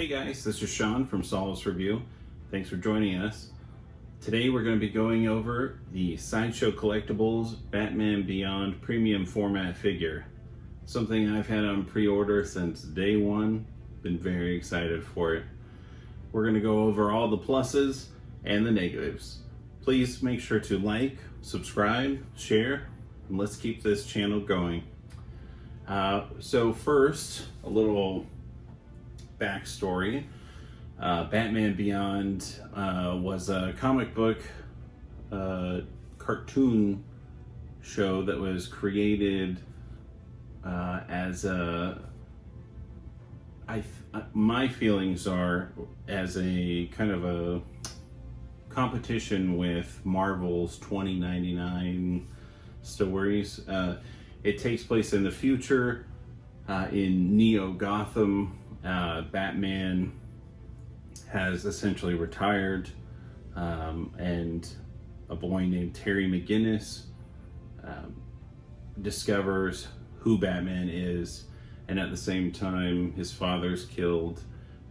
Hey guys, this is Sean from Solis Review. Thanks for joining us. Today we're going to be going over the Sideshow Collectibles Batman Beyond Premium Format figure. Something I've had on pre-order since day one. Been very excited for it. We're going to go over all the pluses and the negatives. Please make sure to like, subscribe, share, and let's keep this channel going. So first, a little backstory. Batman Beyond was a comic book cartoon show that was created as my feelings are as a kind of a competition with Marvel's 2099 stories. It takes place in the future in Neo-Gotham. Batman has essentially retired, and a boy named Terry McGinnis discovers who Batman is, and at the same time his father's killed,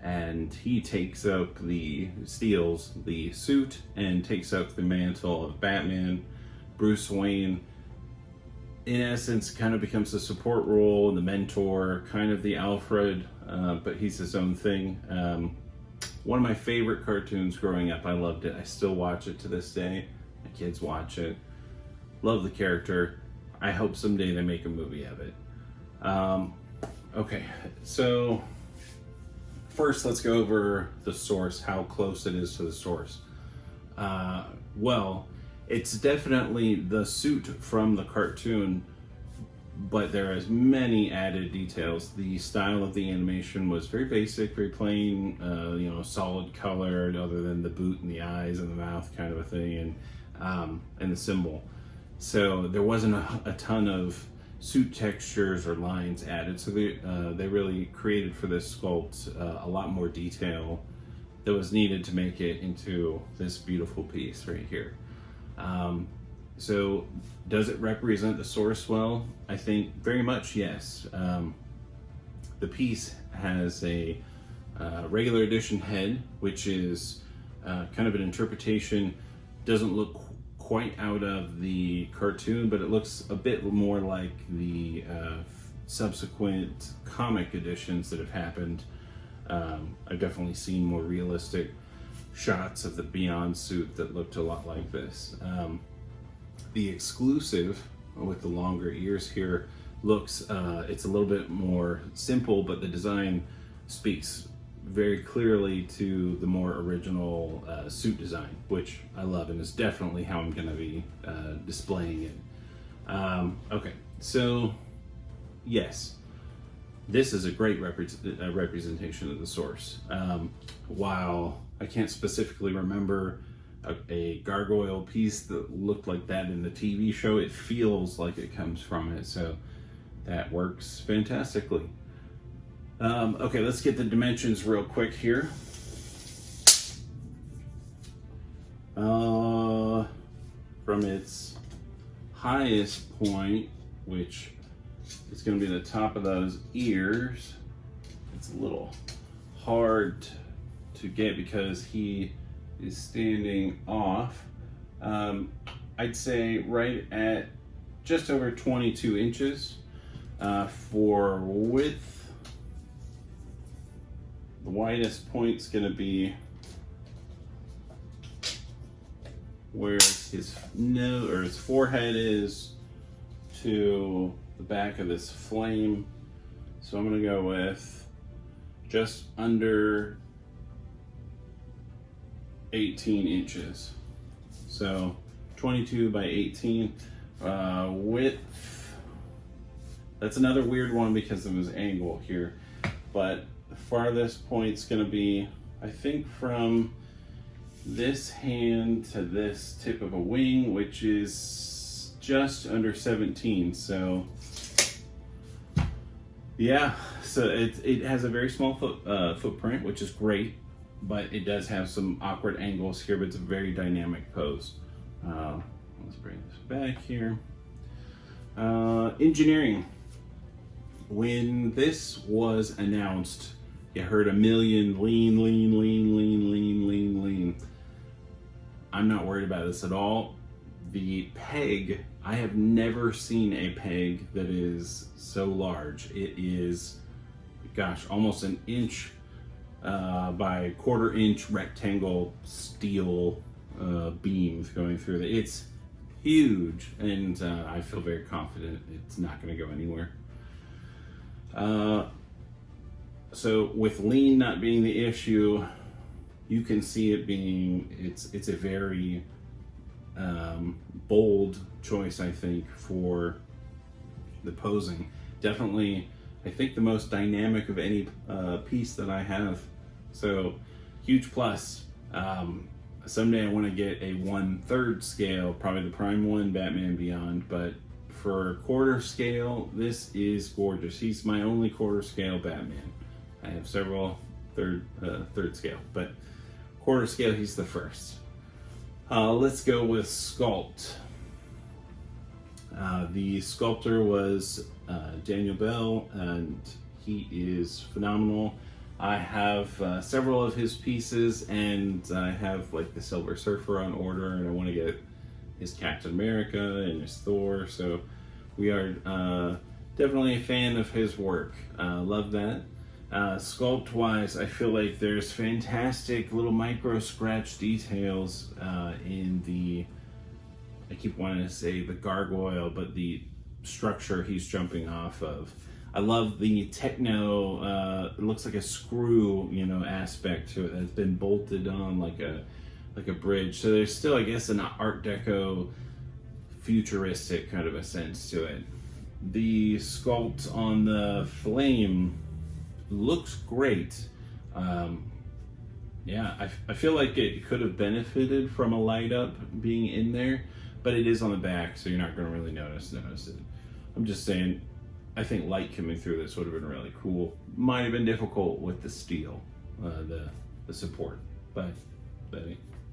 and he steals the suit and takes up the mantle of Batman. Bruce Wayne, in essence, kind of becomes the support role, the mentor, kind of the Alfred, but he's his own thing. One of my favorite cartoons growing up. I loved it. I still watch it to this day. My kids watch it. Love the character. I hope someday they make a movie of it. Okay, so first let's go over the source, how close it is to the source. Well, it's definitely the suit from the cartoon, but there is many added details. The style of the animation was very basic, very plain, solid color, other than the boot and the eyes and the mouth kind of a thing, and the symbol. So there wasn't a ton of suit textures or lines added. So they really created for this sculpt a lot more detail that was needed to make it into this beautiful piece right here. So does it represent the source well? I think very much yes. The piece has a regular edition head, which is kind of an interpretation. Doesn't look quite out of the cartoon, but it looks a bit more like the subsequent comic editions that have happened. I've definitely seen more realistic shots of the Beyond suit that looked a lot like this. The exclusive with the longer ears here looks, it's a little bit more simple, but the design speaks very clearly to the more original suit design, which I love, and is definitely how I'm going to be displaying it. Okay, so yes, this is a great representation of the source. While I can't specifically remember a gargoyle piece that looked like that in the TV show, it feels like it comes from it, so that works fantastically. Okay, let's get the dimensions real quick here. From its highest point, which is going to be the top of those ears, it's a little hard to get because he is standing off. I'd say right at just over 22 inches. For width, the widest point's going to be where his nose or his forehead is to the back of this flame. So I'm going to go with just under 18 inches. So 22 by 18. Width, that's another weird one because of his angle here, but the farthest point's going to be, I think, from this hand to this tip of a wing, which is just under 17. So yeah, so it has a very small footprint, which is great, but it does have some awkward angles here, but it's a very dynamic pose. Let's bring this back here. Engineering. When this was announced You heard a million lean, lean, lean, lean, lean, lean, lean. I'm not worried about this at all. The peg, I have never seen a peg that is so large. It is, gosh, almost an inch by quarter-inch rectangle steel beams going through it. It's huge, and I feel very confident it's not going to go anywhere. So with lean not being the issue, you can see it being, it's a very bold choice, I think, for the posing. Definitely, I think the most dynamic of any piece that I have. So huge plus. Someday I want to get a 1/3 scale, probably the Prime 1 Batman Beyond, but for quarter scale, this is gorgeous. He's my only quarter scale Batman. I have several third scale, but quarter scale, he's the first. Let's go with sculpt. The sculptor was Daniel Bell, and he is phenomenal. I have several of his pieces, and I have like the Silver Surfer on order, and I want to get his Captain America and his Thor, so we are definitely a fan of his work. Love that. Sculpt wise, I feel like there's fantastic little micro scratch details in the, I keep wanting to say the gargoyle, but the structure he's jumping off of. I love the techno, it looks like a screw, you know, aspect to it that's been bolted on like a bridge. So there's still, I guess, an Art Deco futuristic kind of a sense to it. The sculpt on the flame looks great. Yeah, I feel like it could have benefited from a light up being in there, but it is on the back, so you're not going to really notice it. I'm just saying, I think light coming through this would have been really cool. Might have been difficult with the steel, the support, but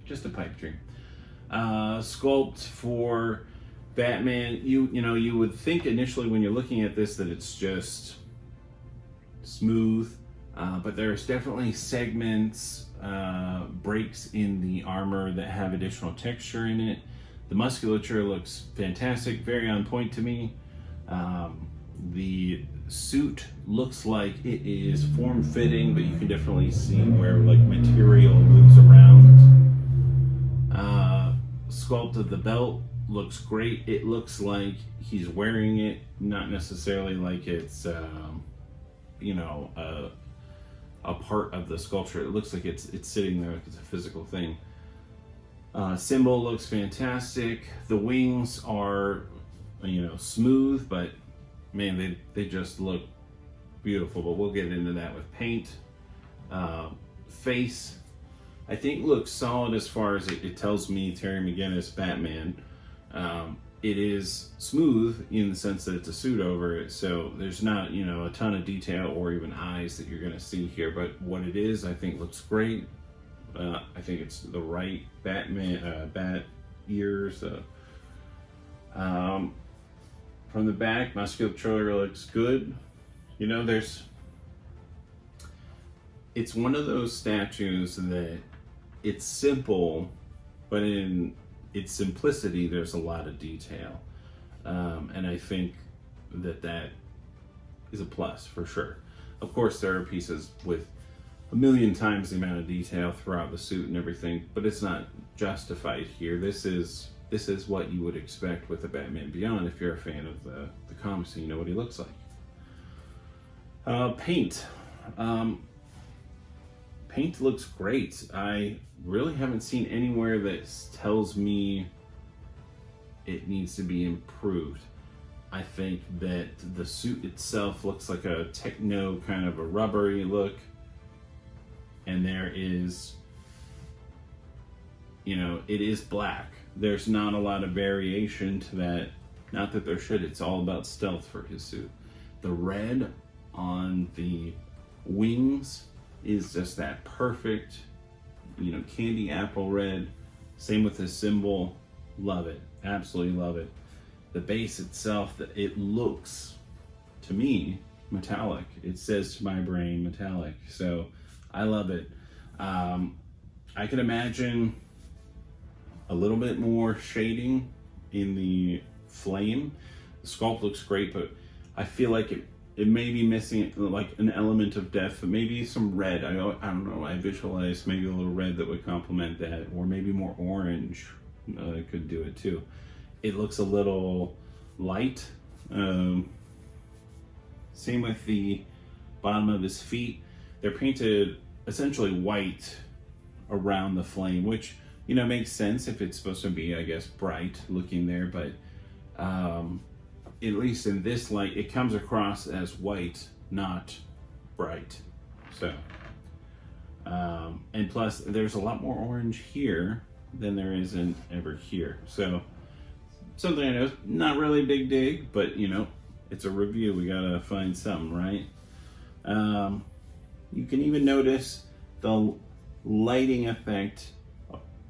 just a pipe dream. Sculpt for Batman, you know, you would think initially when you're looking at this that it's just smooth, but there's definitely segments, breaks in the armor that have additional texture in it. The musculature looks fantastic, very on point to me. The suit looks like it is form-fitting, but you can definitely see where like material moves around. Sculpt of the belt looks great. It looks like he's wearing it, not necessarily like it's you know, a part of the sculpture. It looks like it's sitting there like it's a physical thing. Symbol looks fantastic. The wings are, you know, smooth, but man, they just look beautiful. But we'll get into that with paint. Face, I think, looks solid as far as it tells me Terry McGinnis Batman. It is smooth in the sense that it's a suit over it, so there's not, you know, a ton of detail or even eyes that you're going to see here, but what it is, I think, looks great. I think it's the right Batman, bat ears. From the back, musculature looks good. You know, it's one of those statues that it's simple, but in its simplicity, there's a lot of detail. And I think that is a plus for sure. Of course, there are pieces with a million times the amount of detail throughout the suit and everything, but it's not justified here. This is what you would expect with the Batman Beyond if you're a fan of the comics and you know what he looks like. Paint. Paint looks great. I really haven't seen anywhere that tells me it needs to be improved. I think that the suit itself looks like a techno kind of a rubbery look. And there is, you know, it is black. There's not a lot of variation to that. Not that there should, it's all about stealth for his suit. The red on the wings is just that perfect, you know, candy apple red. Same with his symbol. Love it. Absolutely love it. The base itself, that it looks to me metallic. It says to my brain metallic, so I love it. I can imagine a little bit more shading in the flame. The sculpt looks great, but I feel like it may be missing like an element of depth, but maybe some red. I don't know. I visualize maybe a little red that would complement that, or maybe more orange could do it too. It looks a little light. Same with the bottom of his feet. They're painted essentially white around the flame, which, you know, makes sense if it's supposed to be, I guess, bright looking there, but at least in this light, it comes across as white, not bright. So, and plus there's a lot more orange here than there is in ever here. So something I know, not really a big dig, but you know, it's a review. We gotta find something, right? You can even notice the lighting effect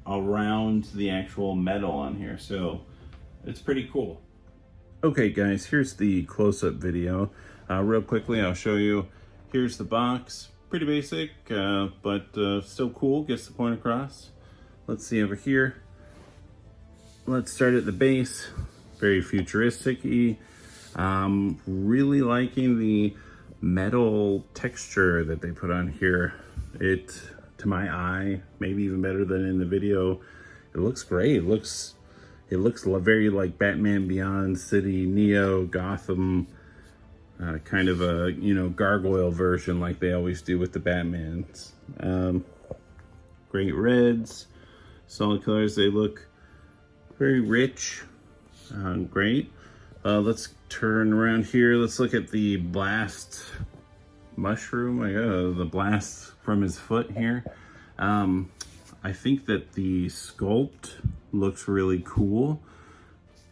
around the actual metal on here. So it's pretty cool. Okay guys, here's the close-up video. Real quickly, I'll show you. Here's the box. Pretty basic, but still cool, gets the point across. Let's see over here. Let's start at the base. Very futuristic-y. Really liking the metal texture that they put on here. It, to my eye, maybe even better than in the video. It looks great. It looks very like Batman Beyond City, Neo, Gotham, kind of a, you know, gargoyle version like they always do with the Batmans. Great reds, solid colors. They look very rich, great. Let's turn around here. Let's look at the blast mushroom. The blast from his foot here. I think that the sculpt looks really cool.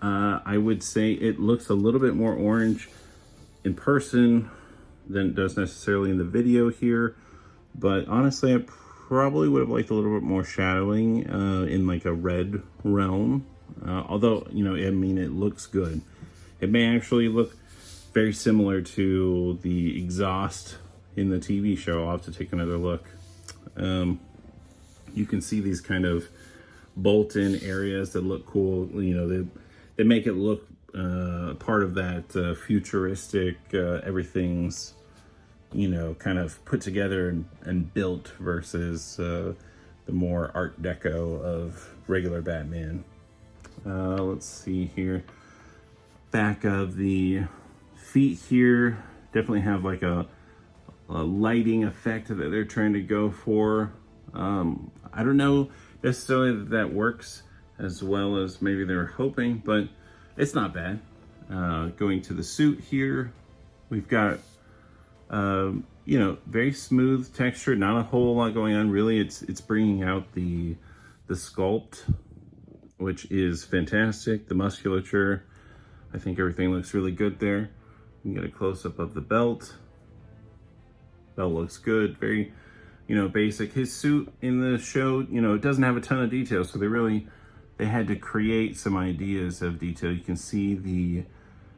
I would say it looks a little bit more orange in person than it does necessarily in the video here, but honestly I probably would have liked a little bit more shadowing in like a red realm, although, you know, I mean, it looks good. It may actually look very similar to the exhaust in the TV show. I'll have to take another look. You can see these kind of bolt-in areas that look cool. You know, they make it look part of that futuristic, everything's, you know, kind of put together and built versus the more art deco of regular Batman. Let's see here. Back of the feet here definitely have like a lighting effect that they're trying to go for. I don't know necessarily that works as well as maybe they were hoping, but it's not bad. Going to the suit here, we've got you know, very smooth texture, not a whole lot going on really. It's bringing out the sculpt, which is fantastic. The musculature, I think everything looks really good there. You can get a close-up of the belt. Belt looks good, very, you know, basic. His suit in the show, you know, it doesn't have a ton of detail, so they had to create some ideas of detail. You can see the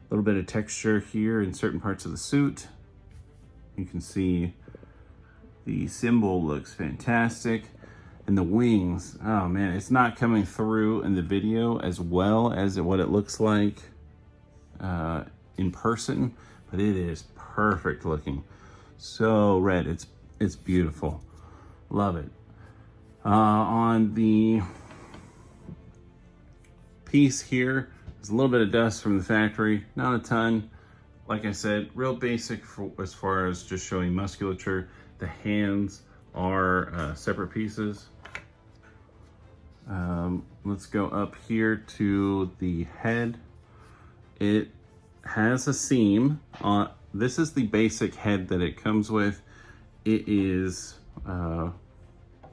little bit of texture here in certain parts of the suit. You can see the symbol looks fantastic. And the wings, oh man, it's not coming through in the video as well as what it looks like in person, but it is perfect looking. So red, it's beautiful. Love it. On the piece here, there's a little bit of dust from the factory, not a ton. Like I said, real basic as far as just showing musculature. The hands are separate pieces. Let's go up here to the head. It has a seam. This is the basic head that it comes with. It is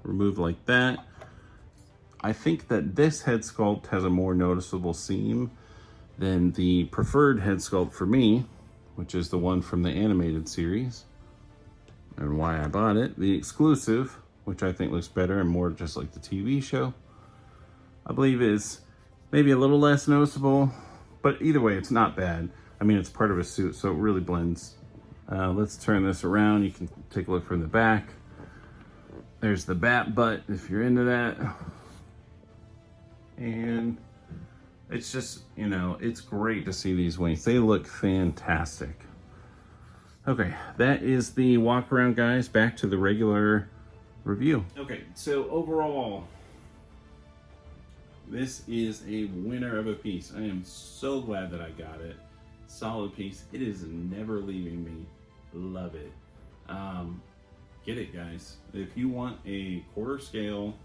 removed like that. I think that this head sculpt has a more noticeable seam than the preferred head sculpt for me, which is the one from the animated series, and why I bought it. The exclusive, which I think looks better and more just like the TV show, I believe is maybe a little less noticeable, but either way, it's not bad. I mean, it's part of a suit, so it really blends Let's turn this around. You can take a look from the back. There's the bat butt if you're into that. And it's just, you know, it's great to see these wings. They look fantastic. Okay, that is the walk around, guys. Back to the regular review. Okay, so overall, this is a winner of a piece. I am so glad that I got it. Solid piece. It is never leaving me. Love it. Get it, guys. If you want a quarter scale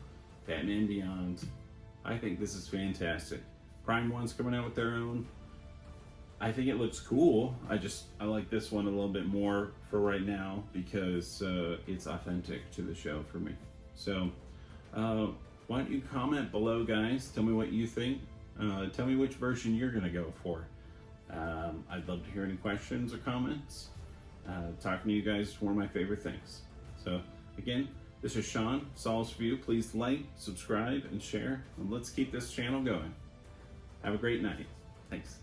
Batman Beyond, I think this is fantastic. Prime One's coming out with their own. I think it looks cool. I like this one a little bit more for right now because it's authentic to the show for me. So why don't you comment below, guys? Tell me what you think. Tell me which version you're gonna go for. I'd love to hear any questions or comments. Talking to you guys is one of my favorite things. So again, this is Sean, Solis View. Please like, subscribe, and share, and let's keep this channel going. Have a great night. Thanks.